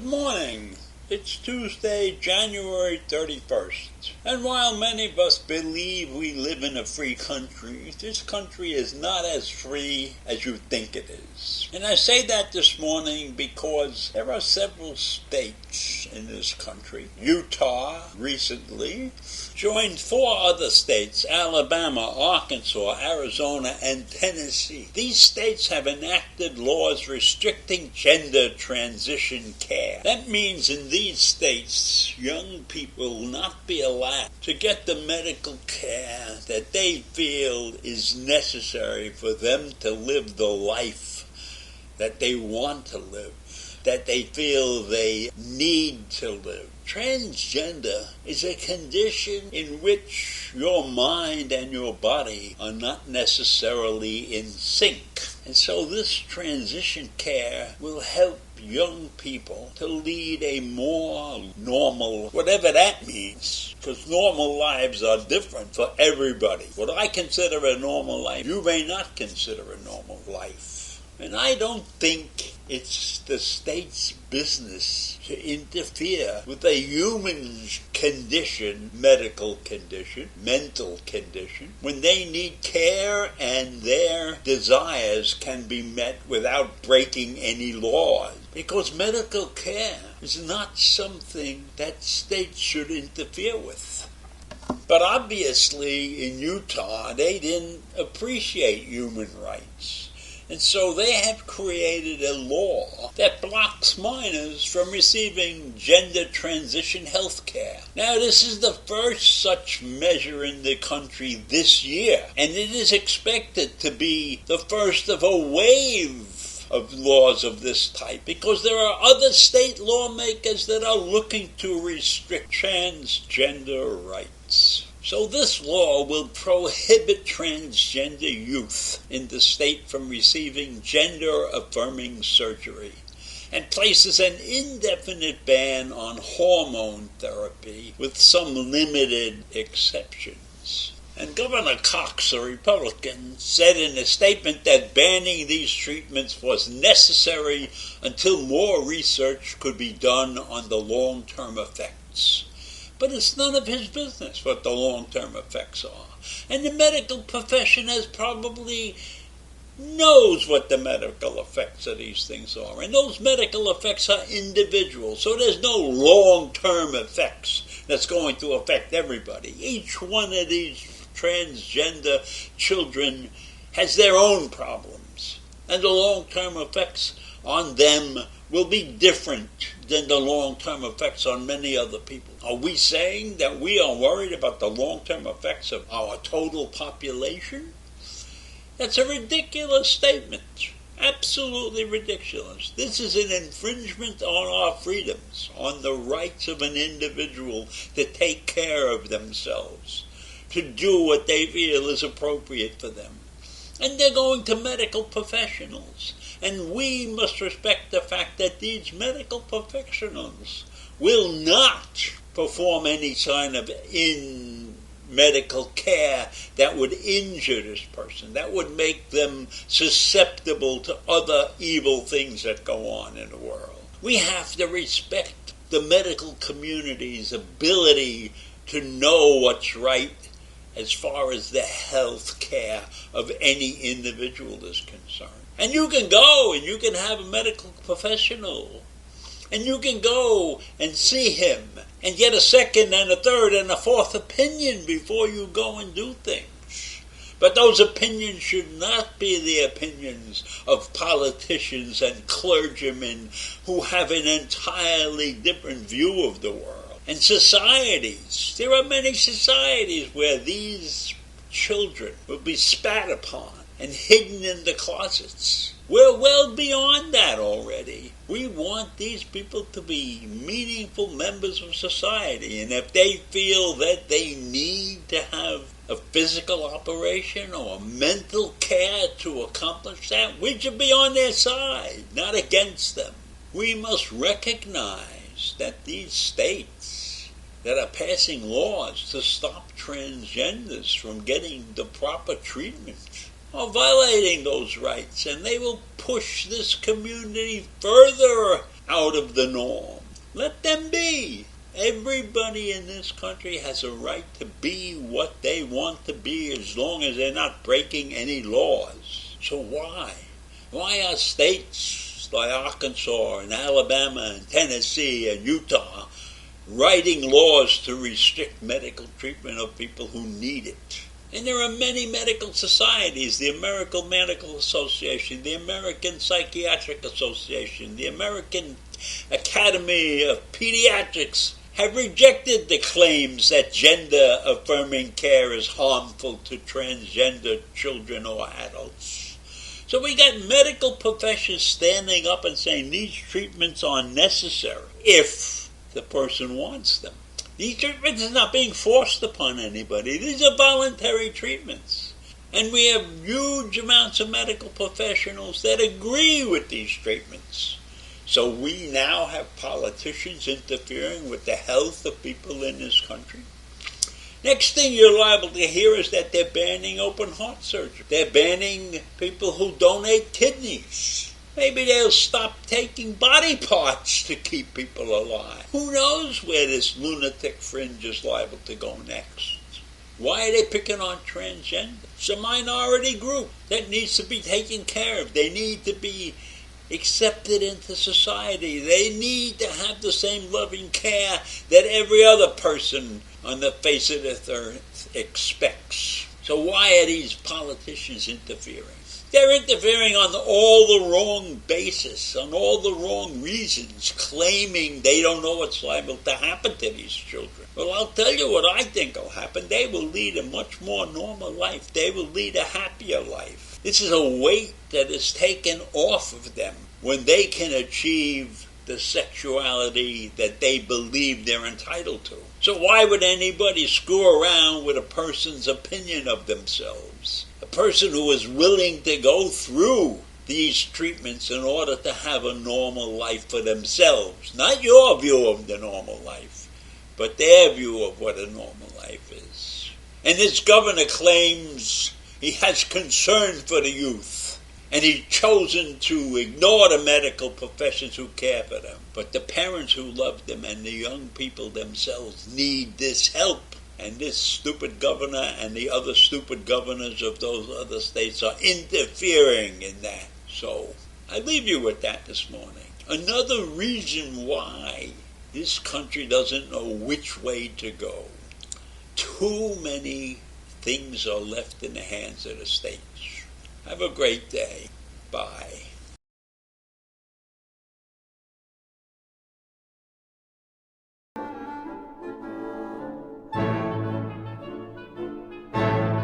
morning. It's Tuesday, January 31st. And while many of us believe we live in a free country, this country is not as free as you think it is. And I say that this morning because there are several states in this country. Utah recently joined 4 other states: Alabama, Arkansas, Arizona, and Tennessee. These states have enacted laws restricting gender transition care. That means in these states, young people will not be allowed to get the medical care that they feel is necessary for them to live the life that they want to live, that they feel they need to live. Transgender is a condition in which your mind and your body are not necessarily in sync. And so this transition care will help young people to lead a more normal, whatever that means, because normal lives are different for everybody. What I consider a normal life, you may not consider a normal life. And I don't think it's the state's business to interfere with a human's condition, medical condition, mental condition, when they need care and their desires can be met without breaking any laws. Because medical care is not something that states should interfere with. But obviously in Utah, they didn't appreciate human rights. And so they have created a law that blocks minors from receiving gender transition health care. Now, this is the first such measure in the country this year, and it is expected to be the first of a wave of laws of this type, because there are other state lawmakers that are looking to restrict transgender rights. So this law will prohibit transgender youth in the state from receiving gender-affirming surgery and places an indefinite ban on hormone therapy with some limited exceptions. And Governor Cox, a Republican, said in a statement that banning these treatments was necessary until more research could be done on the long-term effects. But it's none of his business what the long-term effects are. And the medical profession probably knows what the medical effects of these things are. And those medical effects are individual. So there's no long-term effects that's going to affect everybody. Each one of these transgender children has their own problems. And the long-term effects on them will be different than the long-term effects on many other people. Are we saying that we are worried about the long-term effects of our total population? That's a ridiculous statement. Absolutely ridiculous. This is an infringement on our freedoms, on the rights of an individual to take care of themselves, to do what they feel is appropriate for them. And they're going to medical professionals. And we must respect the fact that these medical professionals will not perform any kind of medical care that would injure this person, that would make them susceptible to other evil things that go on in the world. We have to respect the medical community's ability to know what's right as far as the health care of any individual is concerned. And you can go and you can have a medical professional, and you can go and see him and get a second and a third and a fourth opinion before you go and do things. But those opinions should not be the opinions of politicians and clergymen who have an entirely different view of the world. And societies, there are many societies where these children will be spat upon and hidden in the closets. We're well beyond that already. We want these people to be meaningful members of society, and if they feel that they need to have a physical operation or mental care to accomplish that, we should be on their side, not against them. We must recognize that these states that are passing laws to stop transgenders from getting the proper treatment are violating those rights, and they will push this community further out of the norm. Let them be. Everybody in this country has a right to be what they want to be as long as they're not breaking any laws. So why? Why are states like Arkansas and Alabama and Tennessee and Utah writing laws to restrict medical treatment of people who need it? And there are many medical societies, the American Medical Association, the American Psychiatric Association, the American Academy of Pediatrics, have rejected the claims that gender-affirming care is harmful to transgender children or adults. So we got medical professions standing up and saying these treatments are necessary if the person wants them. These treatments are not being forced upon anybody. These are voluntary treatments. And we have huge amounts of medical professionals that agree with these treatments. So we now have politicians interfering with the health of people in this country. Next thing you're liable to hear is that they're banning open heart surgery. They're banning people who donate kidneys. Maybe they'll stop taking body parts to keep people alive. Who knows where this lunatic fringe is liable to go next? Why are they picking on transgender? It's a minority group that needs to be taken care of. They need to be accepted into society. They need to have the same loving care that every other person on the face of this earth expects. So why are these politicians interfering? They're interfering on all the wrong basis, on all the wrong reasons, claiming they don't know what's liable to happen to these children. Well, I'll tell you what I think will happen. They will lead a much more normal life. They will lead a happier life. This is a weight that is taken off of them when they can achieve the sexuality that they believe they're entitled to. So why would anybody screw around with a person's opinion of themselves? A person who is willing to go through these treatments in order to have a normal life for themselves. Not your view of the normal life, but their view of what a normal life is. And this governor claims he has concern for the youth, and he's chosen to ignore the medical professions who care for them. But the parents who love them and the young people themselves need this help. And this stupid governor and the other stupid governors of those other states are interfering in that. So I leave you with that this morning. Another reason why this country doesn't know which way to go. Too many things are left in the hands of the states. Have a great day. Bye.